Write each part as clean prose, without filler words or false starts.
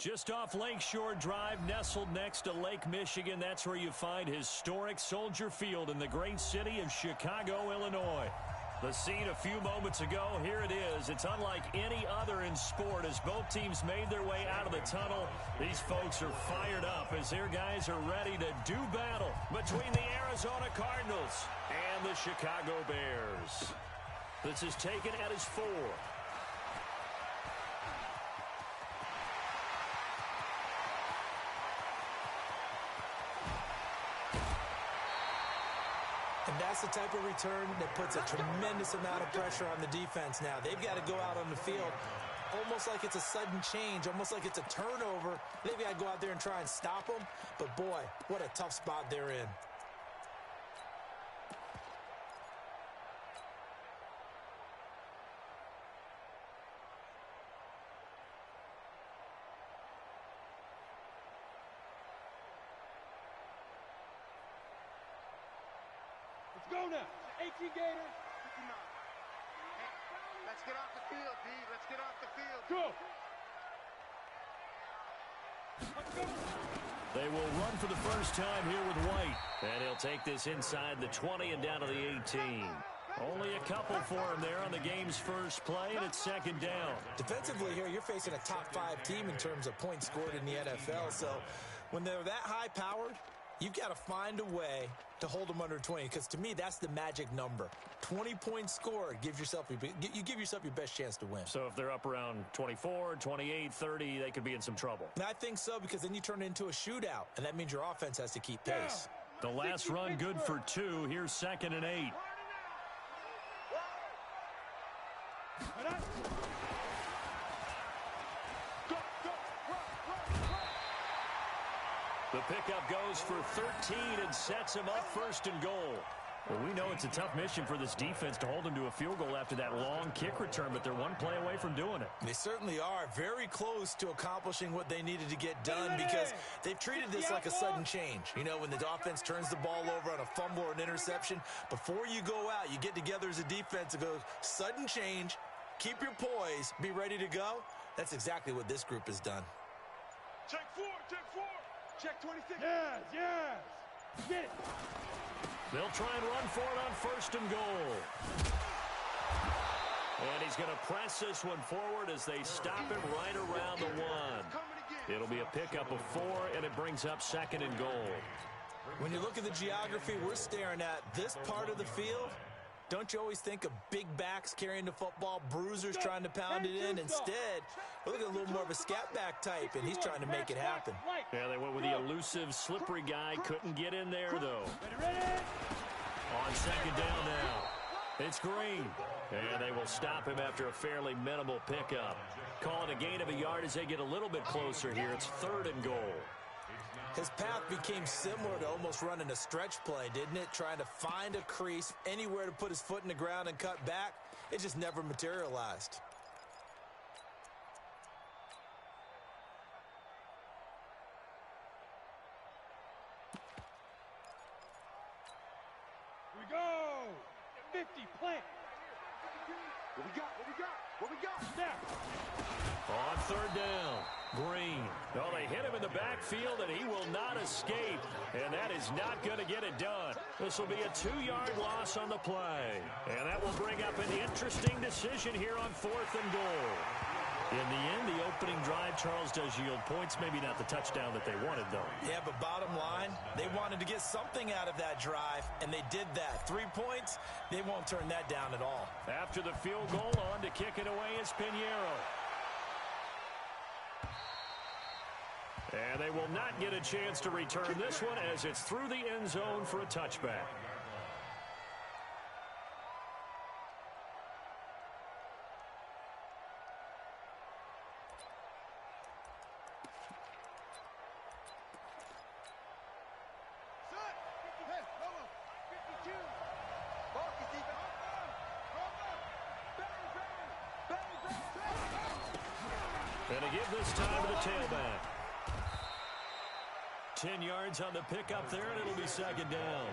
Just off Lakeshore Drive, nestled next to Lake Michigan. That's where you find historic Soldier Field in the great city of Chicago, Illinois. The scene a few moments ago, here it is. It's unlike any other in sport as both teams made their way out of the tunnel. These folks are fired up as their guys are ready to do battle between the Arizona Cardinals and the Chicago Bears. This is taken at his 4. And that's the type of return that puts a tremendous amount of pressure on the defense now. They've got to go out on the field almost like it's a sudden change, almost like it's a turnover. They've got to go out there and try and stop them. But, boy, what a tough spot they're in. Let's go now. 18 Gators. 59. Hey, let's get off the field, D. Let's get off the field. Go. Let's go. They will run for the first time here with White. And he'll take this inside the 20 and down to the 18. Only a couple for him there on the game's first play, and it's second down. Defensively here, you're facing a top-5 team in terms of points scored in the NFL. So when they're that high-powered, you've got to find a way to hold them under 20, because to me, that's the magic number. 20 points scored, you give yourself your best chance to win. So if they're up around 24, 28, 30, they could be in some trouble. And I think so, because then you turn it into a shootout, and that means your offense has to keep pace. The last run good for 2. Here's 2nd and 8. The pickup goes for 13 and sets him up 1st and goal. Well, we know it's a tough mission for this defense to hold them to a field goal after that long kick return, but they're one play away from doing it. They certainly are very close to accomplishing what they needed to get done, because they've treated this like a sudden change. You know, when the offense turns the ball over on a fumble or an interception, before you go out, you get together as a defense and go, sudden change, keep your poise, be ready to go. That's exactly what this group has done. Check 4, check 4. Check 26. Yes, yes. Get it. They'll try and run for it on 1st and goal. And he's going to press this one forward as they stop him right around the 1. It'll be a pickup of 4, and it brings up 2nd and goal. When you look at the geography we're staring at, this part of the field, don't you always think of big backs carrying the football, bruisers trying to pound it in? Instead, we're looking at a little more of a scat back type, and he's trying to make it happen. Yeah, they went with the elusive, slippery guy. Couldn't get in there, though. On 2nd down now, it's Green. And they will stop him after a fairly minimal pickup. Call it a gain of a yard as they get a little bit closer here. It's 3rd and goal. His path became similar to almost running a stretch play, didn't it? Trying to find a crease, anywhere to put his foot in the ground and cut back. It just never materialized. Here we go. 50, plant. What we got? What we got? What we got? Snap. On 3rd down, Green. Oh, they hit him in the backfield, and he will not escape. And that is not going to get it done. This will be a 2-yard loss on the play. And that will bring up an interesting decision here on 4th and goal. In the end, the opening drive, Charles, does yield points. Maybe not the touchdown that they wanted, though. Yeah, but bottom line, they wanted to get something out of that drive, and they did that. 3 points, they won't turn that down at all. After the field goal, on to kick it away is Pinheiro. And they will not get a chance to return this one as it's through the end zone for a touchback. And to give this time to the tailback. 10 yards on the pickup there, and it'll be 2nd down.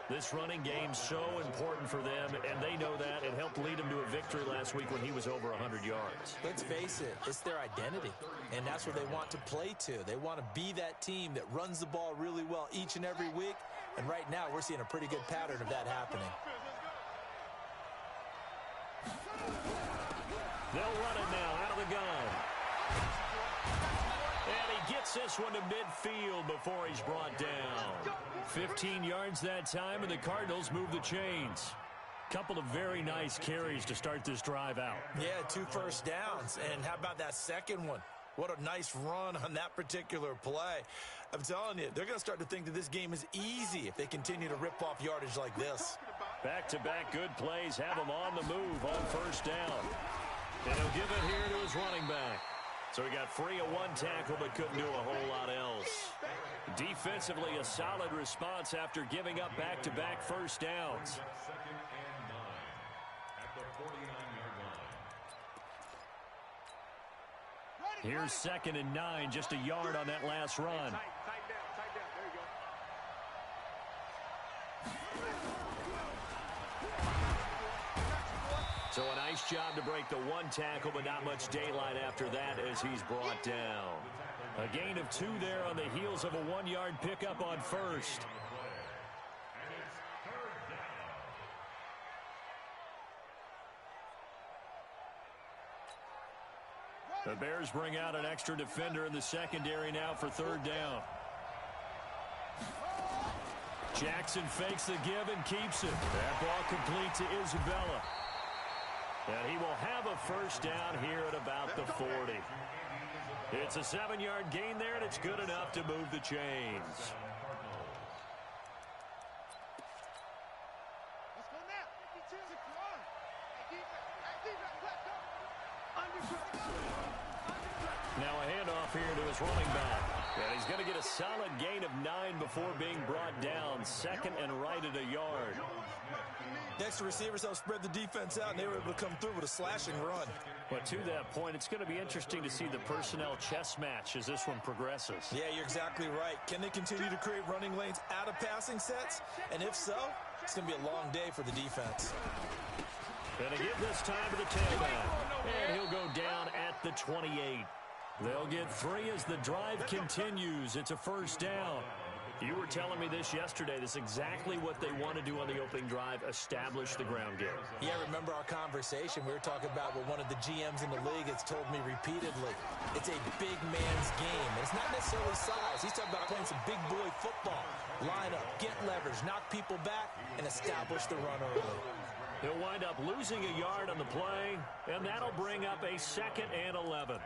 This running game's so important for them, and they know that. It helped lead them to a victory last week when he was over 100 yards. Let's face it, it's their identity, and that's what they want to play to. They want to be that team that runs the ball really well each and every week, and right now we're seeing a pretty good pattern of that happening. They'll run it now out of the gun. And he gets this one to midfield before he's brought down. 15 yards that time, and the Cardinals move the chains. Couple of very nice carries to start this drive out. Yeah, 2 first downs. And how about that second one? What a nice run on that particular play. I'm telling you, they're going to start to think that this game is easy if they continue to rip off yardage like this. Back-to-back good plays have him on the move on first down. And he'll give it here to his running back. So he got free of 1 tackle but couldn't do a whole lot else. Defensively, a solid response after giving up back-to-back first downs. Here's 2nd and 9, just a yard on that last run. Tight down. There you go. So a nice job to break the 1 tackle, but not much daylight after that as he's brought down. A gain of 2 there on the heels of a 1-yard pickup on first. The Bears bring out an extra defender in the secondary now for 3rd down. Jackson fakes the give and keeps it. That ball complete to Isabella. And he will have a first down here at about the 40. It's a 7-yard gain there, and it's good enough to move the chains. Let's go now. 52. Now a handoff here to his running back. And he's going to get a solid gain of 9 before being brought down. 2nd and right at a yard. Next, the receivers help spread the defense out, and they were able to come through with a slashing run. But to that point, it's going to be interesting to see the personnel chess match as this one progresses. Yeah, you're exactly right. Can they continue to create running lanes out of passing sets? And if so, it's going to be a long day for the defense. Going to give this time to the tailback. And he'll go down at the 28. They'll get 3 as the drive continues. It's a first down. You were telling me this yesterday. This is exactly what they want to do on the opening drive, establish the ground game. Yeah, remember our conversation. We were talking about what one of the GMs in the league has told me repeatedly. It's a big man's game. And it's not necessarily size. He's talking about playing some big boy football. Line up, get leverage, knock people back, and establish the run early. He'll wind up losing a yard on the play, and that'll bring up a 2nd and 11.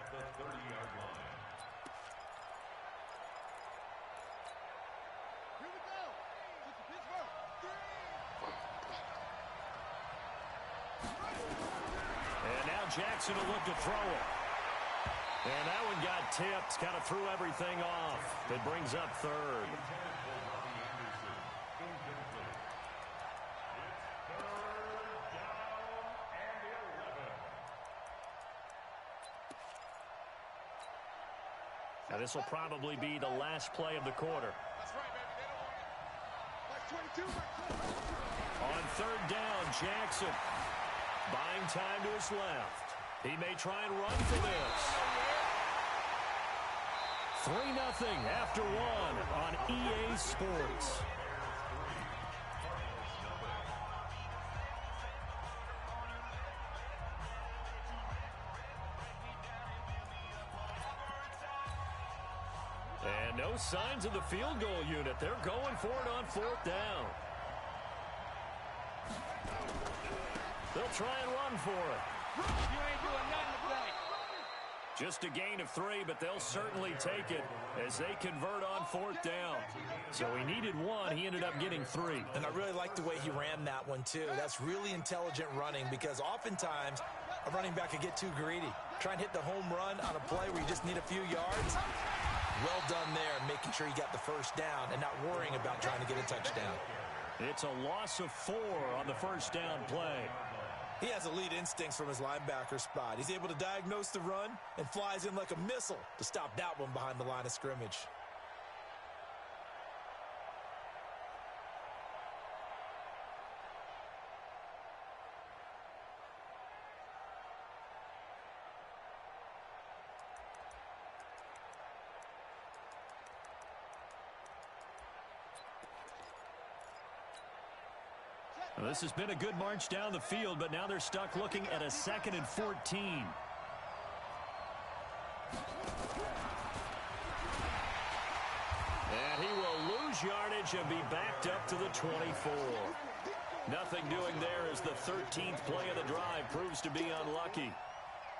Jackson will look to throw it. And that one got tipped. Kind of threw everything off. It brings up 3rd. Now this will probably be the last play of the quarter. That's right, baby. They don't want it. Like 22. On 3rd down, Jackson buying time to his left. He may try and run for this. 3-0 after 1 on EA Sports. And no signs of the field goal unit. They're going for it on 4th down. They'll try and run for it. You ain't doing nothing today. Just a gain of 3, but they'll certainly take it as they convert on 4th down. So he needed 1. He ended up getting 3. And I really like the way he ran that one, too. That's really intelligent running because oftentimes a running back could get too greedy. Try and hit the home run on a play where you just need a few yards. Well done there, making sure he got the first down and not worrying about trying to get a touchdown. It's a loss of 4 on the first down play. He has elite instincts from his linebacker spot. He's able to diagnose the run and flies in like a missile to stop that one behind the line of scrimmage. Well, this has been a good march down the field, but now they're stuck looking at a 2nd and 14. And he will lose yardage and be backed up to the 24. Nothing doing there as the 13th play of the drive proves to be unlucky.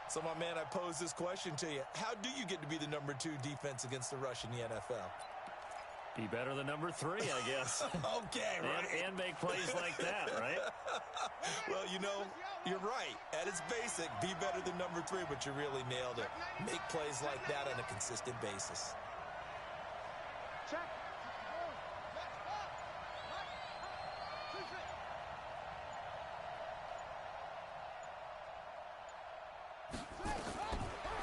So, my man, I pose this question to you. How do you get to be the number 2 defense against the rush in the NFL? Be better than number 3, I guess. Okay, right. And make plays like that, right? Well, you know, you're right. At its basic, be better than number 3, but you really nailed it. Make plays like that on a consistent basis. Check.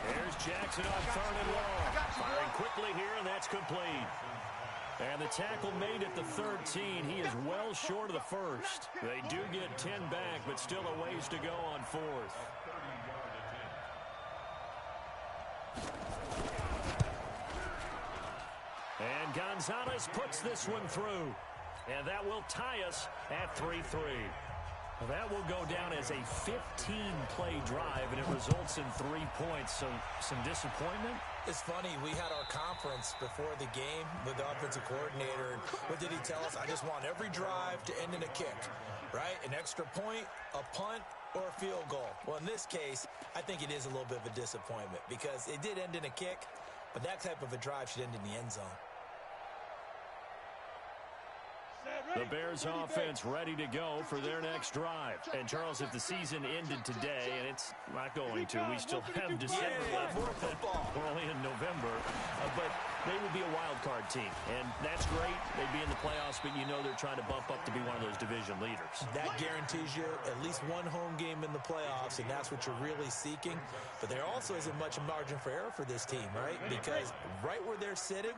Here's Jackson on 3rd and long. Firing quickly here, and that's complete. And the tackle made at the 13. He is well short of the first. They do get 10 back, but still a ways to go on 4th. And Gonzalez puts this one through. And that will tie us at 3-3. That will go down as a 15-play drive, and it results in 3 points. So some disappointment. It's funny, we had our conference before the game with the offensive coordinator, and what did he tell us? I just want every drive to end in a kick, right? An extra point, a punt, or a field goal. Well, in this case, I think it is a little bit of a disappointment because it did end in a kick, but that type of a drive should end in the end zone. The Bears offense ready to go for their next drive. And, Charles, if the season ended today, and it's not going to, we still have December left. We're only in November. But they would be a wild card team. And that's great. They'd be in the playoffs, but you know they're trying to bump up to be one of those division leaders. That guarantees you at least one home game in the playoffs, and that's what you're really seeking. But there also isn't much margin for error for this team, right? Because right where they're sitting,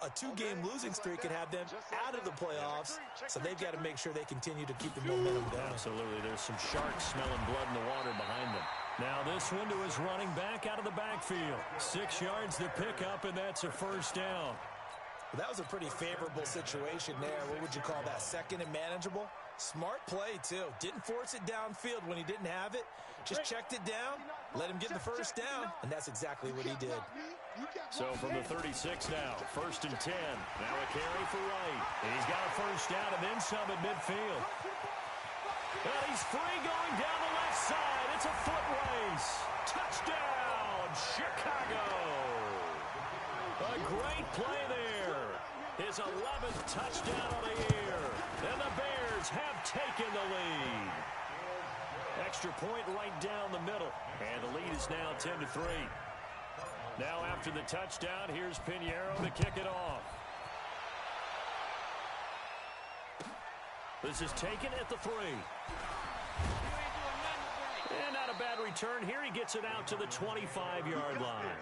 a 2-game losing streak could have them out of the playoffs, so they've got to make sure they continue to keep the momentum going. Absolutely. There's some sharks smelling blood in the water behind them. Now this one to his running back out of the backfield. 6 yards to pick up, and that's a first down. Well, that was a pretty favorable situation there. What would you call that? 2nd and manageable? Smart play, too. Didn't force it downfield when he didn't have it. Just checked it down, let him get the first down, and that's exactly what he did. So from the 36 now, 1st and 10. Now a carry for Wright. He's got a first down and then some at midfield. And he's free going down the left side. It's a foot race. Touchdown, Chicago. A great play there. His 11th touchdown of the year. And the Bears have taken the lead. Extra point right down the middle. And the lead is now 10-3. Now after the touchdown, here's Pinheiro to kick it off. This is taken at the 3. And not a bad return here. He gets it out to the 25-yard line.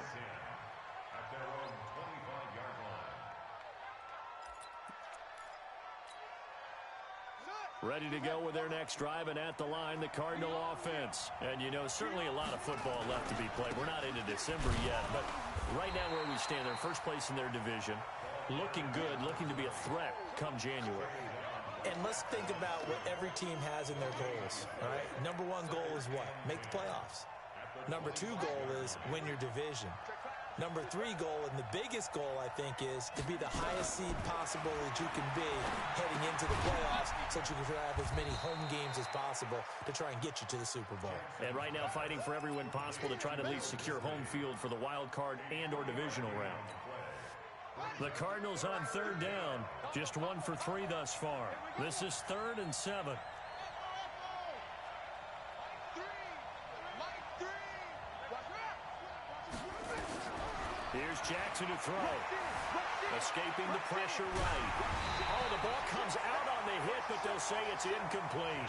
Ready to go with their next drive, and at the line, the Cardinal offense. And, you know, certainly a lot of football left to be played. We're not into December yet, but right now where we stand, they're first place in their division. Looking good, looking to be a threat come January. And let's think about what every team has in their goals, all right? Number 1 goal is what? Make the playoffs. Number 2 goal is win your division. Number 3 goal, and the biggest goal, I think, is to be the highest seed possible that you can be heading into the playoffs so that you can have as many home games as possible to try and get you to the Super Bowl. And right now fighting for every win possible to try to at least secure home field for the wild card and or divisional round. The Cardinals on 3rd down. Just 1 for 3 thus far. This is 3rd and 7. Here's Jackson to throw. Escaping the pressure right. Oh, the ball comes out on the hit, but they'll say it's incomplete.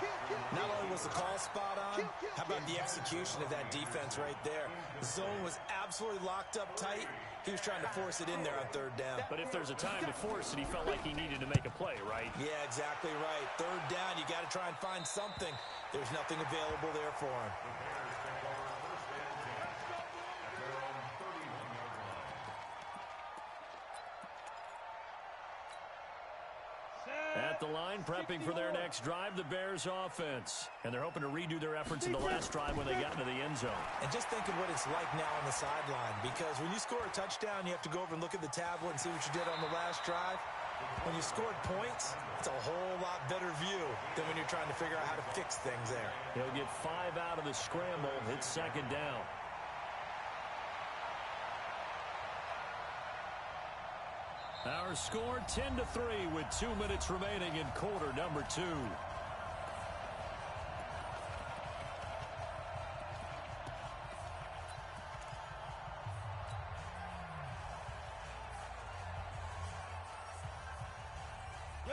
Not only was the call spot on, how about the execution of that defense right there? The zone was absolutely locked up tight. He was trying to force it in there on 3rd down. But if there's a time to force it, he felt like he needed to make a play, right? Yeah, exactly right. 3rd down, you got to try and find something. There's nothing available there for him. the line, prepping for their next drive, the Bears offense. And they're hoping to redo their efforts in the last drive when they got into the end zone. And just think of what it's like now on the sideline, because when you score a touchdown, you have to go over and look at the tablet and see what you did on the last drive. When you scored points, it's a whole lot better view than when you're trying to figure out how to fix things there. He'll get 5 out of the scramble. It's second down. Our score 10-3 with 2 minutes remaining in quarter number 2.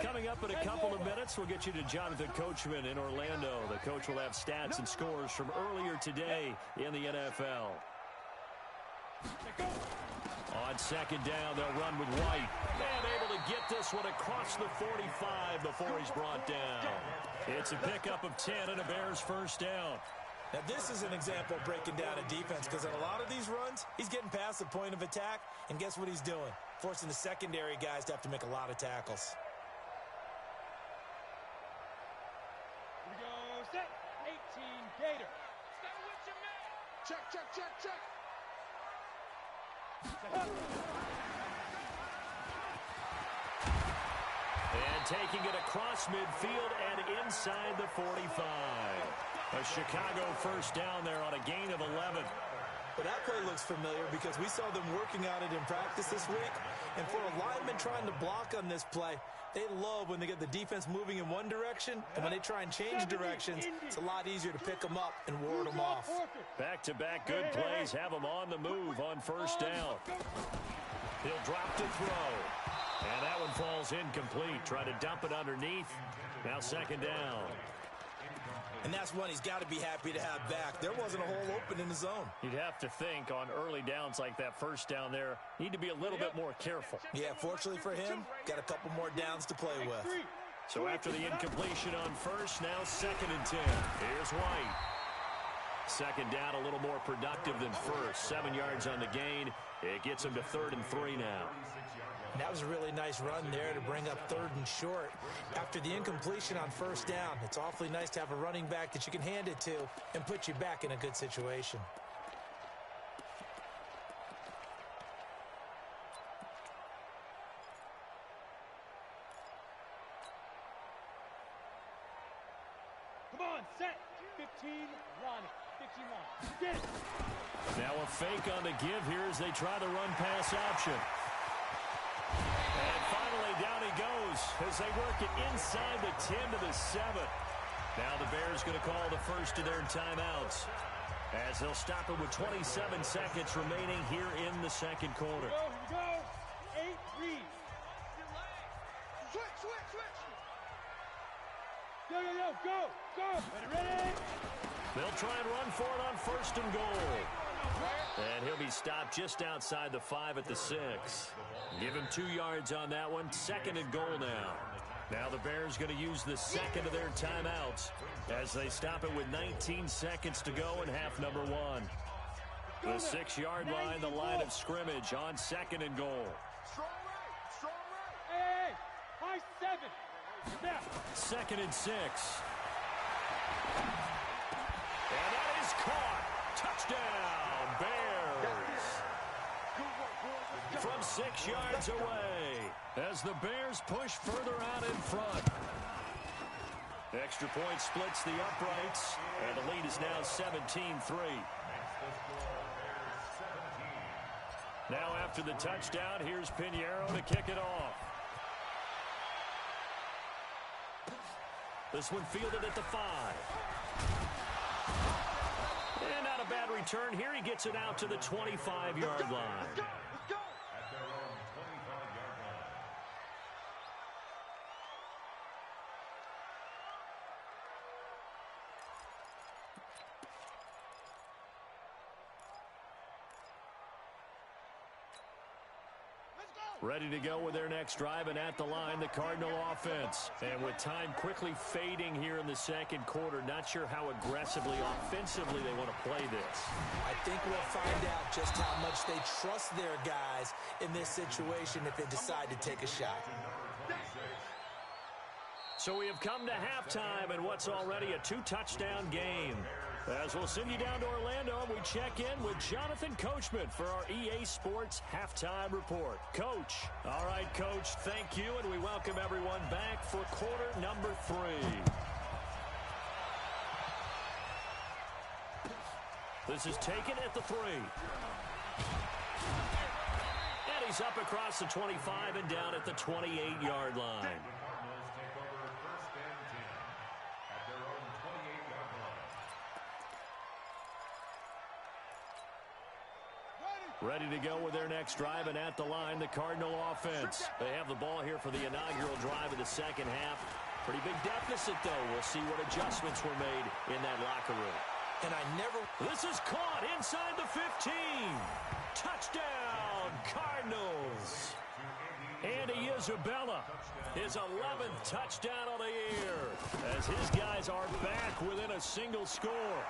Coming up in a couple of minutes, we'll get you to Jonathan Coachman in Orlando. The coach will have stats and scores from earlier today in the NFL. On second down, they'll run with White. And able to get this one across the 45 before he's brought down. It's a pickup of 10 and a Bears first down. Now, this is an example of breaking down a defense, because on a lot of these runs, he's getting past the point of attack, and guess what he's doing? Forcing the secondary guys to have to make a lot of tackles. Here we go, set, 18, Gator. Stay with your man. Check, check, check, check. And taking it across midfield and inside the 45. A Chicago first down there on a gain of 11. But that play looks familiar because we saw them working on it in practice this week. And for a lineman trying to block on this play, they love when they get the defense moving in one direction. And when they try and change directions, it's a lot easier to pick them up and ward them off. Back-to-back good plays have him on the move on first down. He'll drop to throw. And that one falls incomplete. Try to dump it underneath. Now second down. And that's one he's got to be happy to have back. There wasn't a hole open in the zone. You'd have to think on early downs like that first down there, need to be a little bit more careful. Yeah, fortunately for him, got a couple more downs to play with. So after the incompletion on first, now second and 10. Here's White. Second down, a little more productive than first. 7 yards on the gain. It gets him to 3rd and 3 now. And that was a really nice run there to bring up 3rd and short. After the incompletion on first down, it's awfully nice to have a running back that you can hand it to and put you back in a good situation. Come on, set, 15, Ronnie, 15 line. Get it. Now a fake on the give here as they try the run-pass option. And finally, down he goes as they work it inside the 10 to the 7. Now the Bears going to call the first of their timeouts as they'll stop it with 27 seconds remaining here in the second quarter. Here we go. 8 reads. Switch, switch, switch. Go. Ready. They'll try and run for it on first and goal. And he'll be stopped just outside the 5 at the 6. Give him 2 yards on that one. Second and goal now. Now the Bears going to use the second of their timeouts as they stop it with 19 seconds to go in half number 1. The 6-yard line, the line of scrimmage on second and goal. Strong right, strong right. Hey, high 7. Snap. Second and 6. And that is caught. Touchdown, Bears. From 6 yards away as the Bears push further out in front. Extra point splits the uprights, and the lead is now 17-3. Now after the touchdown, here's Pinheiro to kick it off. This one fielded at the 5. And not a bad return here. He gets it out to the 25-yard line. Ready to go with their next drive, and at the line, the Cardinal offense. And with time quickly fading here in the second quarter, not sure how aggressively, offensively they want to play this. I think we'll find out just how much they trust their guys in this situation if they decide to take a shot. So we have come to halftime in what's already a 2-touchdown game. As we'll send you down to Orlando, we check in with Jonathan Coachman for our EA Sports Halftime Report. Coach. All right, Coach, thank you, and we welcome everyone back for quarter number 3. This is taken at the 3. And he's up across the 25 and down at the 28-yard line. Ready to go with their next drive, and at the line, the Cardinal offense. They have the ball here for the inaugural drive of the second half. Pretty big deficit, though. We'll see what adjustments were made in that locker room. And This is caught inside the 15. Touchdown, Cardinals. Andy Isabella, his 11th touchdown of the year, as his guys are back within a single score.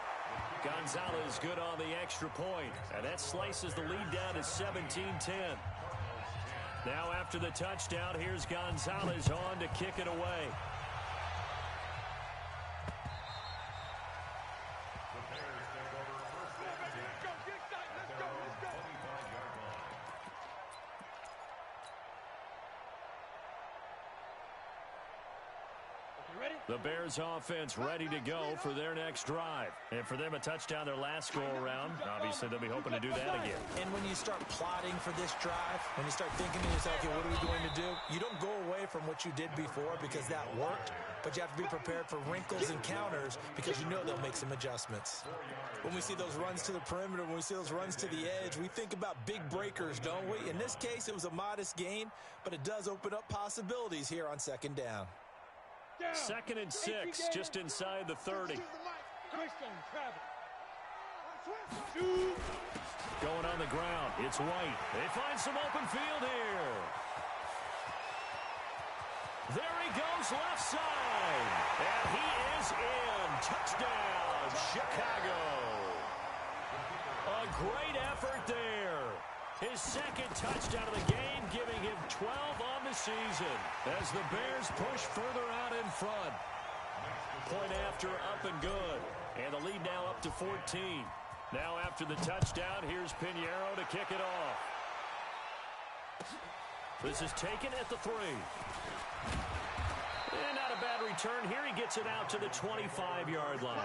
Gonzalez good on the extra point, and that slices the lead down to 17-10. Now after the touchdown, here's Gonzalez on to kick it away. The Bears offense ready to go for their next drive. And for them, a touchdown their last go-around. Obviously, they'll be hoping to do that again. And when you start plotting for this drive, when you start thinking to yourself, okay, what are we going to do? You don't go away from what you did before because that worked, but you have to be prepared for wrinkles and counters because you know they'll make some adjustments. When we see those runs to the perimeter, when we see those runs to the edge, we think about big breakers, don't we? In this case, it was a modest gain, but it does open up possibilities here on second down. 2nd and 6, just inside the 30. Going on the ground, it's White. They find some open field here. There he goes left side. And he is in. Touchdown, Chicago. A great effort there. His 2nd touchdown of the game, giving him 12 on the season as the Bears push further out in front. Point after, up and good. And the lead now up to 14. Now after the touchdown, here's Pinheiro to kick it off. This is taken at the 3. And not a bad return here. He gets it out to the 25-yard line.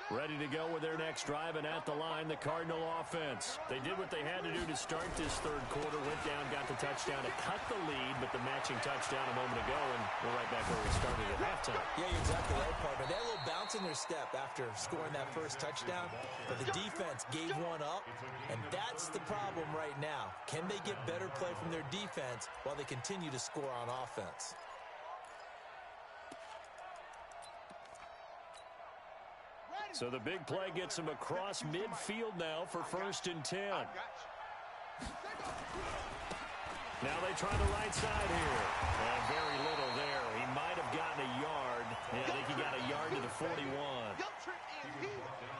Ready to go with their next drive, and at the line, the Cardinal offense. They did what they had to do to start this third quarter, went down, got the touchdown to cut the lead, but the matching touchdown a moment ago, and we're right back where we started at halftime. Yeah, you're exactly right, partner. They had a little bounce in their step after scoring that first touchdown, but the defense gave one up, and that's the problem right now. Can they get better play from their defense while they continue to score on offense? So the big play gets him across midfield now for 1st and 10. Now they try the right side here. And very little there. He might have gotten a yard. Yeah, I think he got a yard to the 41.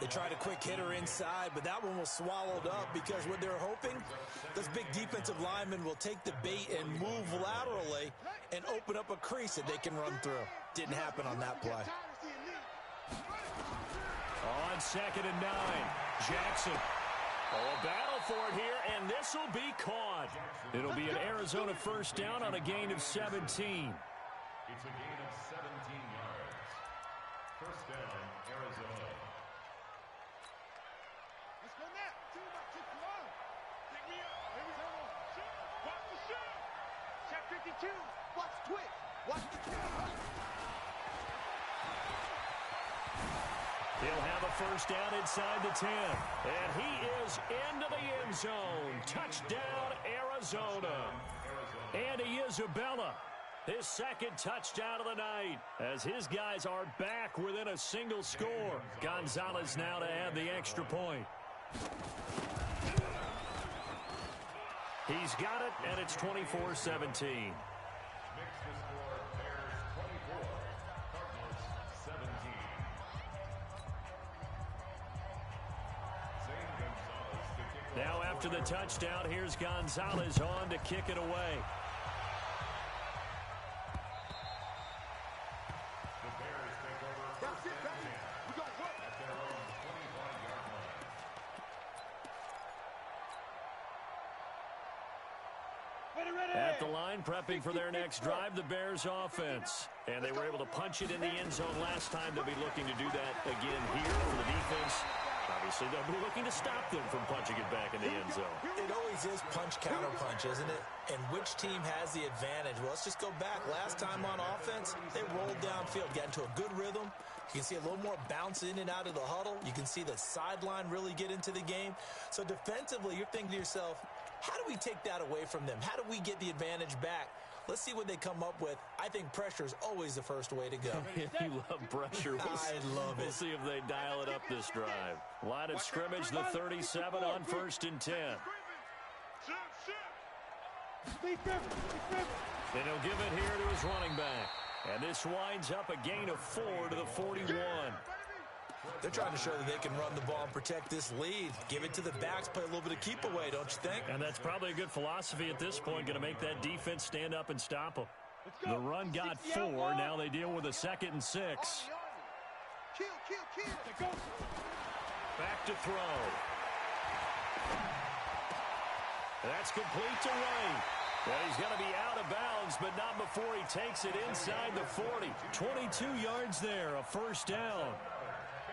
They tried a quick hitter inside, but that one was swallowed up because what they're hoping, those big defensive linemen will take the bait and move laterally and open up a crease that they can run through. Didn't happen on that play. On 2nd and 9, Jackson. Oh, a battle for it here, and this will be caught. It'll be an Arizona first down on a gain of 17. It's a gain of 17 yards. First down, Arizona. Let's go now. Come on. Pick me up. Here we go. Watch the shoot. Check 52. Watch twitch. Watch the He'll have a first down inside the 10. And he is into the end zone. Touchdown, Arizona. Andy Isabella, his 2nd touchdown of the night, as his guys are back within a single score. Gonzalez now to add the extra point. He's got it, and it's 24-17. Now After the touchdown, here's Gonzalez on to kick it away. The Bears take over first and 10 at their own 25-yard line. At the line, prepping for their next drive, the Bears offense. And they were able to punch it in the end zone last time. They'll be looking to do that again here for the defense. Obviously, they'll be looking to stop them from punching it back in the end zone. It always is punch, counter punch, isn't it? And which team has the advantage? Well, let's just go back. Last time on offense, they rolled downfield, got into a good rhythm. You can see a little more bounce in and out of the huddle. You can see the sideline really get into the game. So defensively, you're thinking to yourself, how do we take that away from them? How do we get the advantage back? Let's see what they come up with. I think pressure is always the first way to go. You love pressure. I love it. We'll see if they dial it up this drive. Line of scrimmage, the 37 on 1st and 10. Then he'll give it here to his running back. And this winds up a gain of 4 to the 41. They're trying to show that they can run the ball and protect this lead. Give it to the backs, play a little bit of keep away, don't you think? And that's probably a good philosophy at this point, going to make that defense stand up and stop them. The run got 4. Now they deal with a 2nd and 6. Back to throw. That's complete to White. Well, he's going to be out of bounds, but not before he takes it inside the 40. 22 yards there, a first down.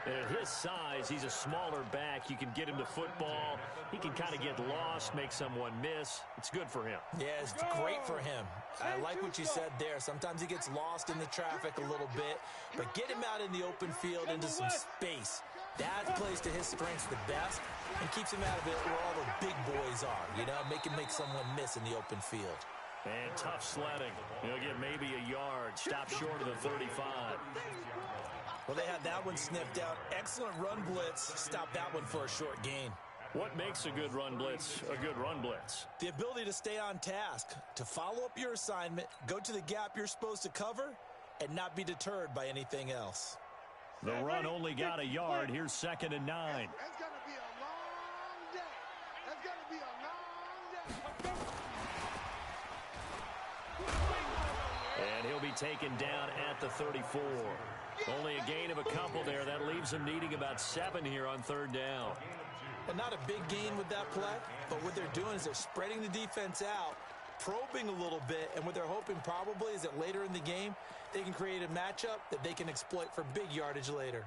At his size, he's a smaller back. You can get him to football. He can kind of get lost, make someone miss. It's good for him. Yeah, it's great for him. I like what you said there. Sometimes he gets lost in the traffic a little bit, but get him out in the open field into some space. That plays to his strengths the best and keeps him out of it where all the big boys are, you know, make someone miss in the open field. And tough sledding. He'll get maybe a yard. Stop short of the 35. Well, they had that one sniffed out. Excellent run blitz. Stop that one for a short gain. What makes a good run blitz a good run blitz? The ability to stay on task, to follow up your assignment, go to the gap you're supposed to cover, and not be deterred by anything else. The run only got a yard. Here's 2nd and 9. That's going to be a long day. That's going to be a long day. And he'll be taken down at the 34. Only a gain of a couple there. That leaves him needing about 7 here on 3rd down. And not a big gain with that play, but what they're doing is they're spreading the defense out, probing a little bit, and what they're hoping probably is that later in the game, they can create a matchup that they can exploit for big yardage later.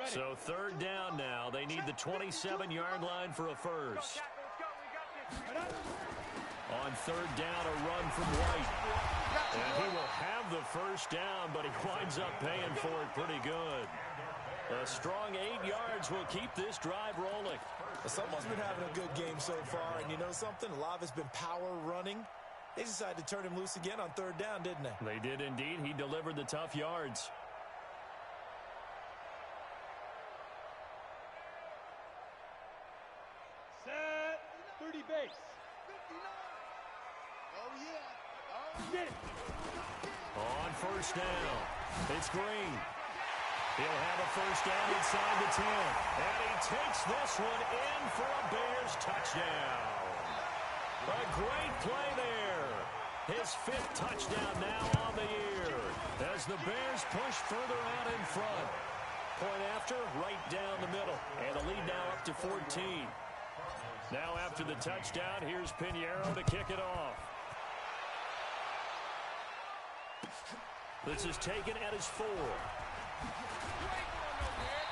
So 3rd down now. They need the 27-yard line for a first. On 3rd down, a run from White. And he will have the first down, but he winds up paying for it pretty good. A strong 8 yards will keep this drive rolling. Someone's been having a good game so far, and you know something? A lot of it's been power running. They decided to turn him loose again on 3rd down, didn't they? They did indeed. He delivered the tough yards. Set. 30 base. 59. Oh, yeah. Oh, yeah. On 1st down, it's Green. He'll have a first down inside the 10. And he takes this one in for a Bears touchdown. A great play there. His 5th touchdown now on the year as the Bears push further out in front. Point after, right down the middle. And the lead now up to 14. Now after the touchdown, here's Pinheiro to kick it off. This is taken at his 4.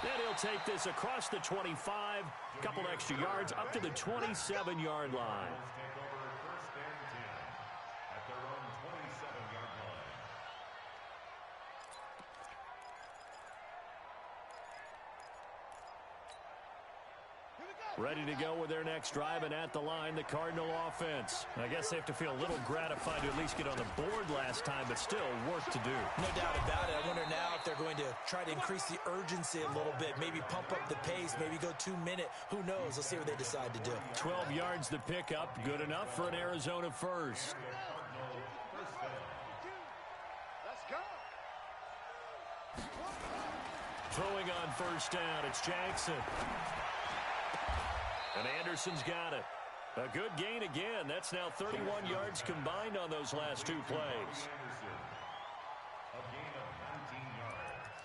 Then he'll take this across the 25, couple extra yards up to the 27-yard line. Take over 1st and 10 at their own 27-yard line. Ready to go with their next drive, and at the line, the Cardinal offense. I guess they have to feel a little gratified to at least get on the board last time, but still work to do. No doubt about it. I wonder now if they're going to try to increase the urgency a little bit, maybe pump up the pace, maybe go 2-minute. Who knows? Let's see what they decide to do. 12 yards to pick up, good enough for an Arizona first. Let's go. Throwing on 1st down, it's Jackson. And Anderson's got it. A good gain again. That's now 31 yards combined on those last two plays. A gain of 19 yards.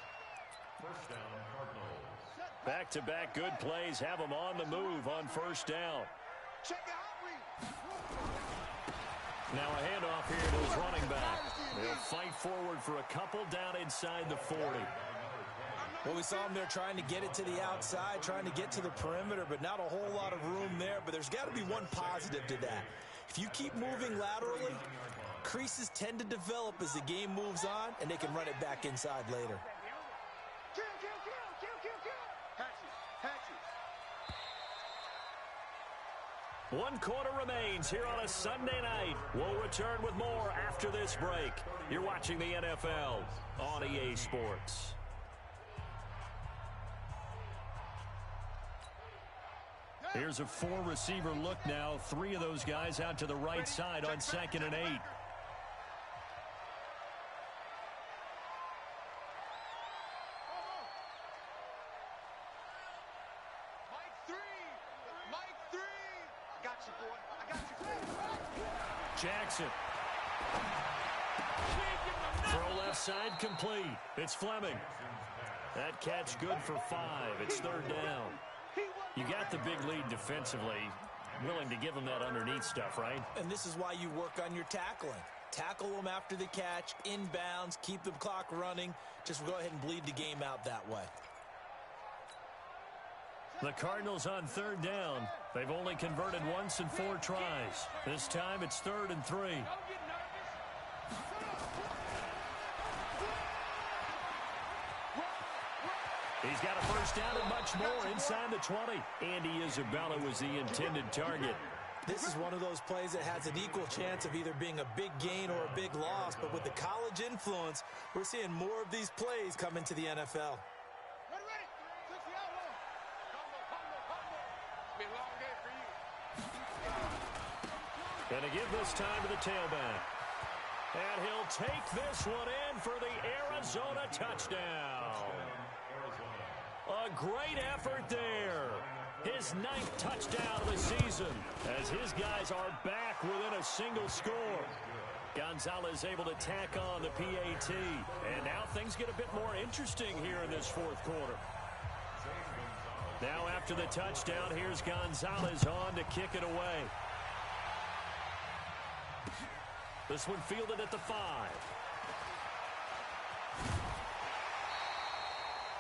First down, Cardinals. Back-to-back good plays have them on the move on first down. Check it out, Now a handoff here to his running back. They'll fight forward for a couple down inside the 40. Well, we saw him there trying to get it to the outside, trying to get to the perimeter, but not a whole lot of room there. But there's got to be one positive to that. If you keep moving laterally, creases tend to develop as the game moves on, and they can run it back inside later. Kill. Hatches. 1 quarter remains here on a Sunday night. We'll return with more after this break. You're watching the NFL on EA Sports. Here's a 4-receiver look now. 3 of those guys out to the right side on 2nd and 8. Mike 3. I got you, boy. I got you. Jackson. Throw left side complete. It's Fleming. That catch good for 5. It's 3rd down. You got the big lead defensively. Willing to give them that underneath stuff, right? And this is why you work on your tackling. Tackle them after the catch, inbounds, keep the clock running. Just go ahead and bleed the game out that way. The Cardinals on 3rd down. They've only converted once in 4 tries. This time it's 3rd and 3. He's got a first down and much more inside the 20. Andy Isabella was the intended target. This is one of those plays that has an equal chance of either being a big gain or a big loss. But with the college influence, we're seeing more of these plays come into the NFL. Ready. 60 out low. Combo. It's been a long day for you. Going to give this time to the tailback. And he'll take this one in for the Arizona touchdown. A great effort there. His 9th touchdown of the season as his guys are back within a single score. Gonzalez able to tack on the PAT. And now things get a bit more interesting here in this 4th quarter. Now after the touchdown, here's Gonzalez on to kick it away. This one fielded at the 5.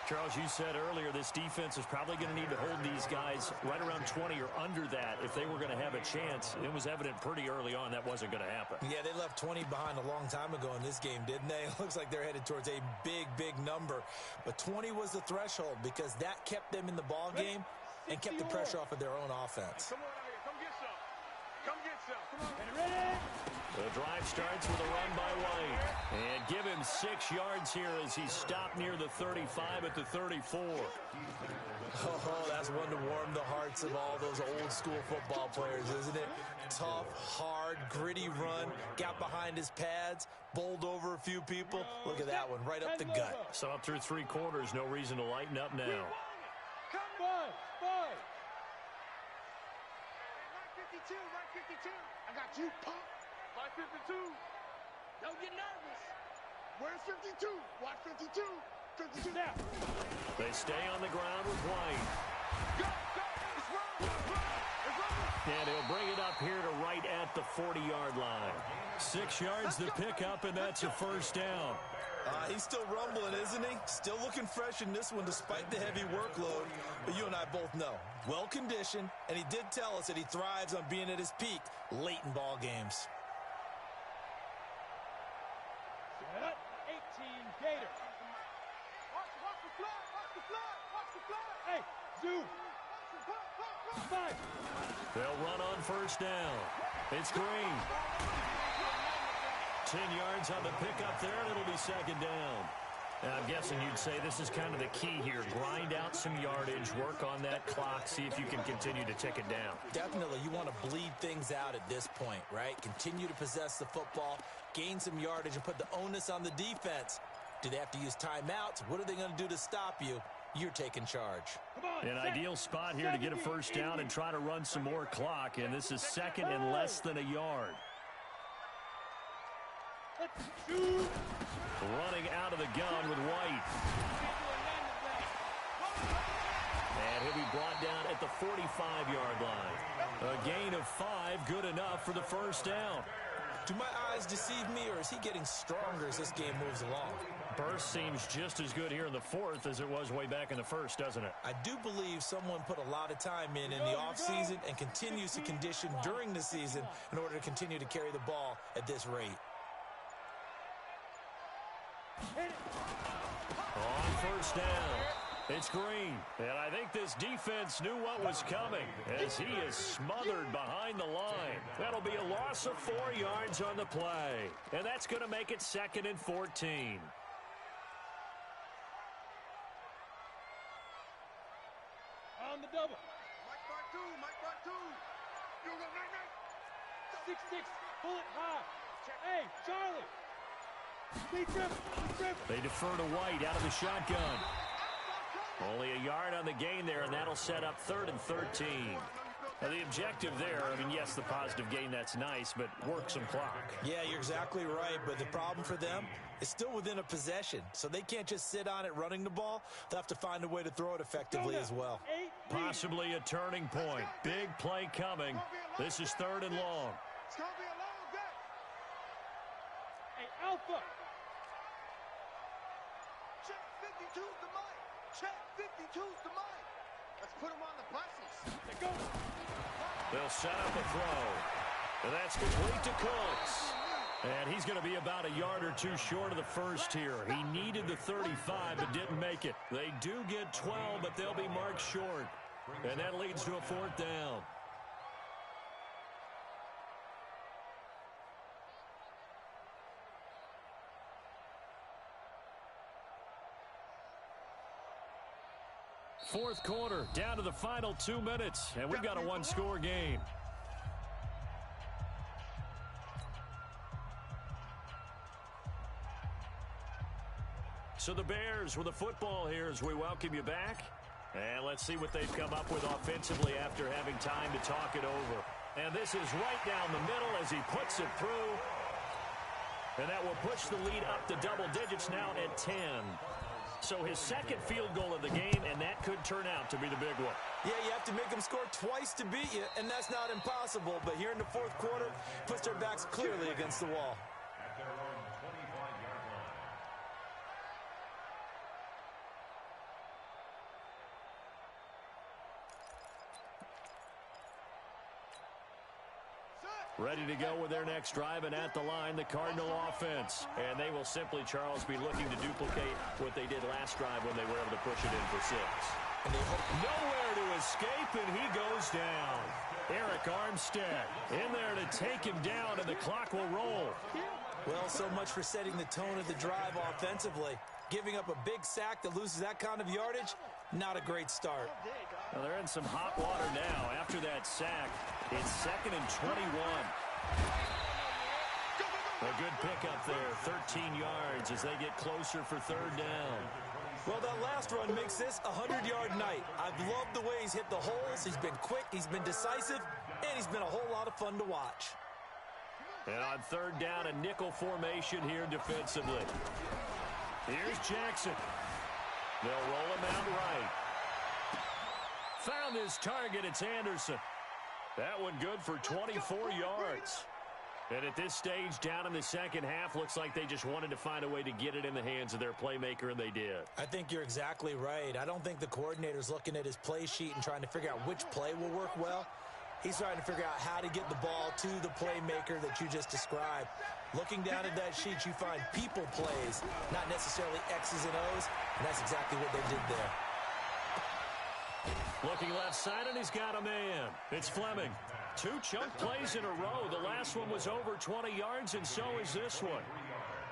Charles, you said earlier this defense is probably going to need to hold these guys right around 20 or under that if they were going to have a chance. It was evident pretty early on that wasn't going to happen. Yeah, they left 20 behind a long time ago in this game, didn't they? It looks like they're headed towards a big number. But 20 was the threshold because that kept them in the ball game and kept the pressure off of their own offense. Come on out here. Come get some. Come on. Ready? The drive starts with a run by White. And give him 6 yards here as he stopped near the 35 at the 34. Oh, that's one to warm the hearts of all those old school football players, isn't it? Tough, hard, gritty run. Got behind his pads, bowled over a few people. Look at that one, right up the gut. So up through 3 quarters, no reason to lighten up now. Come on. 52. I got you, punk. 52. Don't get nervous. Where's 52? Watch 52. 52 now. They stay on the ground with White. Go. It's run. And he'll bring it up here to right at the 40-yard line. 6 yards to pick up, and that's a first down. He's still rumbling, isn't he? Still looking fresh in this one despite the heavy workload. But you and I both know, well-conditioned, and he did tell us that he thrives on being at his peak late in ball games. 18 Gator. Watch the flood. Hey, Zoo. Five. They'll run on first down. It's Green. 10 yards on the pickup there, and it'll be 2nd down. Now, I'm guessing you'd say this is kind of the key here. Grind out some yardage, work on that clock, see if you can continue to tick it down. Definitely. You want to bleed things out at this point, right? Continue to possess the football, gain some yardage, and put the onus on the defense. Do they have to use timeouts? What are they going to do to stop you? you're taking charge. An ideal spot here to get a first down and try to run some more clock, and this is second and less than a yard. Running out of the gun with White. And he'll be brought down at the 45-yard line. A gain of 5, good enough for the first down. Do my eyes deceive me, or is he getting stronger as this game moves along? Burst seems just as good here in the fourth as it was way back in the first, doesn't it? I do believe someone put a lot of time in the offseason and continues to condition during the season in order to continue to carry the ball at this rate. On first down, it's Green. And I think this defense knew what was coming as he is smothered behind the line. That'll be a loss of 4 yards on the play. And that's going to make it 2nd and 14. On the double. Mike Bartu. You go, night. 6-6, pull it high. Hey, Charlie. They defer to White out of the shotgun. Only a yard on the gain there, and that'll set up 3rd and 13. Now, the objective there, I mean, yes, the positive gain, that's nice, but work some clock. Yeah, you're exactly right, but the problem for them is still within a possession, so they can't just sit on it running the ball. They'll have to find a way to throw it effectively as well. Possibly a turning point. Big play coming. This is 3rd and long. It's going to be a long day. Hey, Alpha. Check 52's the mic. Check 52's the mic. Let's put him on the buses. They go. They'll set up a throw. And that's complete to Cooks. And he's going to be about a yard or 2 short of the first here. He needed the 35, but didn't make it. They do get 12, but they'll be marked short. And that leads to a 4th down. Fourth quarter, down to the final 2 minutes, and we've got a 1-score game. So the Bears with the football here as we welcome you back. And let's see what they've come up with offensively after having time to talk it over. And this is right down the middle as he puts it through. And that will push the lead up to double digits now at 10. So his 2nd field goal of the game, and that could turn out to be the big one. Yeah, you have to make them score twice to beat you, and that's not impossible. But here in the 4th quarter, puts their backs clearly against the wall. At their own 25-yard line. Ready to go with their next drive, and at the line, the Cardinal offense. And they will simply, Charles, be looking to duplicate what they did last drive when they were able to push it in for 6. And they hope nowhere to escape, and he goes down. Eric Armstead in there to take him down, and the clock will roll. Well, so much for setting the tone of the drive offensively. Giving up a big sack that loses that kind of yardage, not a great start. Well, they're in some hot water now. After that sack, it's 2nd and 21. A good pickup there, 13 yards as they get closer for 3rd down. Well, that last run makes this a 100-yard night. I've loved the way he's hit the holes. He's been quick, he's been decisive, and he's been a whole lot of fun to watch. And on 3rd down, a nickel formation here defensively. Here's Jackson. They'll roll him out right. Found his target. It's Anderson. That one good for 24 yards. And at this stage, down in the second half, looks like they just wanted to find a way to get it in the hands of their playmaker, and they did. I think you're exactly right. I don't think the coordinator's looking at his play sheet and trying to figure out which play will work well. He's trying to figure out how to get the ball to the playmaker that you just described. Looking down at that sheet, you find people plays, not necessarily X's and O's, and that's exactly what they did there. Looking left side, and he's got a man. It's Fleming. 2 chunk plays in a row. The last one was over 20 yards, and so is this one.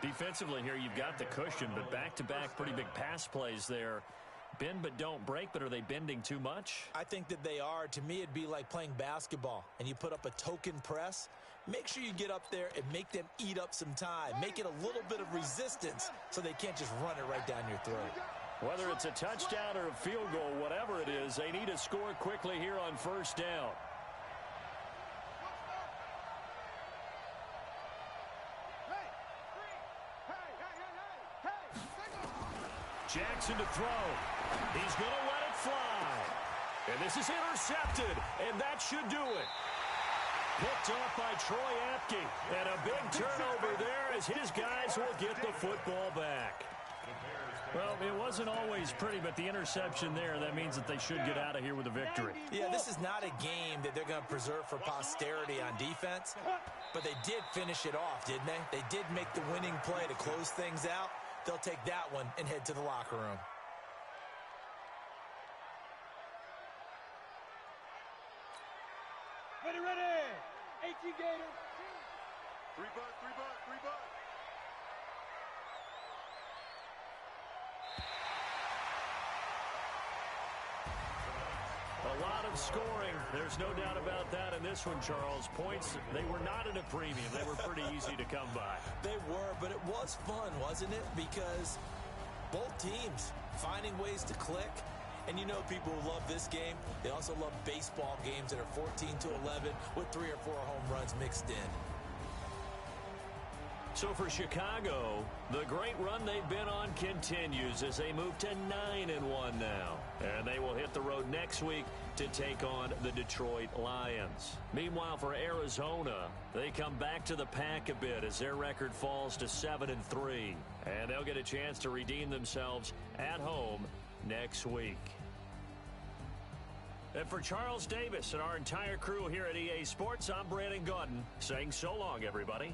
Defensively here, you've got the cushion, but back-to-back pretty big pass plays there. Bend but don't break, but are they bending too much? I think that they are. To me, it'd be like playing basketball, and you put up a token press. Make sure you get up there and make them eat up some time. Make it a little bit of resistance so they can't just run it right down your throat. Whether it's a touchdown or a field goal, whatever it is, they need to score quickly here on first down. Jackson to throw. He's going to let it fly. And this is intercepted, and that should do it. Picked off by Troy Apke. And a big turnover there as his guys will get the football back. Well, it wasn't always pretty, but the interception there, that means that they should get out of here with a victory. Yeah, this is not a game that they're going to preserve for posterity on defense, but they did finish it off, didn't they? They did make the winning play to close things out. They'll take that one and head to the locker room. Ready, 18 Gators. 3 bucks, 3 bucks, 3 bucks. A lot of scoring. There's no doubt about that in this one, Charles. Points, they were not at a premium. They were pretty easy to come by. They were, but it was fun, wasn't it? Because both teams finding ways to click. And you know people who love this game, they also love baseball games that are 14-11 with 3 or 4 home runs mixed in. So for Chicago, the great run they've been on continues as they move to 9-1 now. And they will hit the road next week to take on the Detroit Lions. Meanwhile, for Arizona, they come back to the pack a bit as their record falls to 7-3. And they'll get a chance to redeem themselves at home next week. And for Charles Davis and our entire crew here at EA Sports, I'm Brandon Gaudin saying so long, everybody.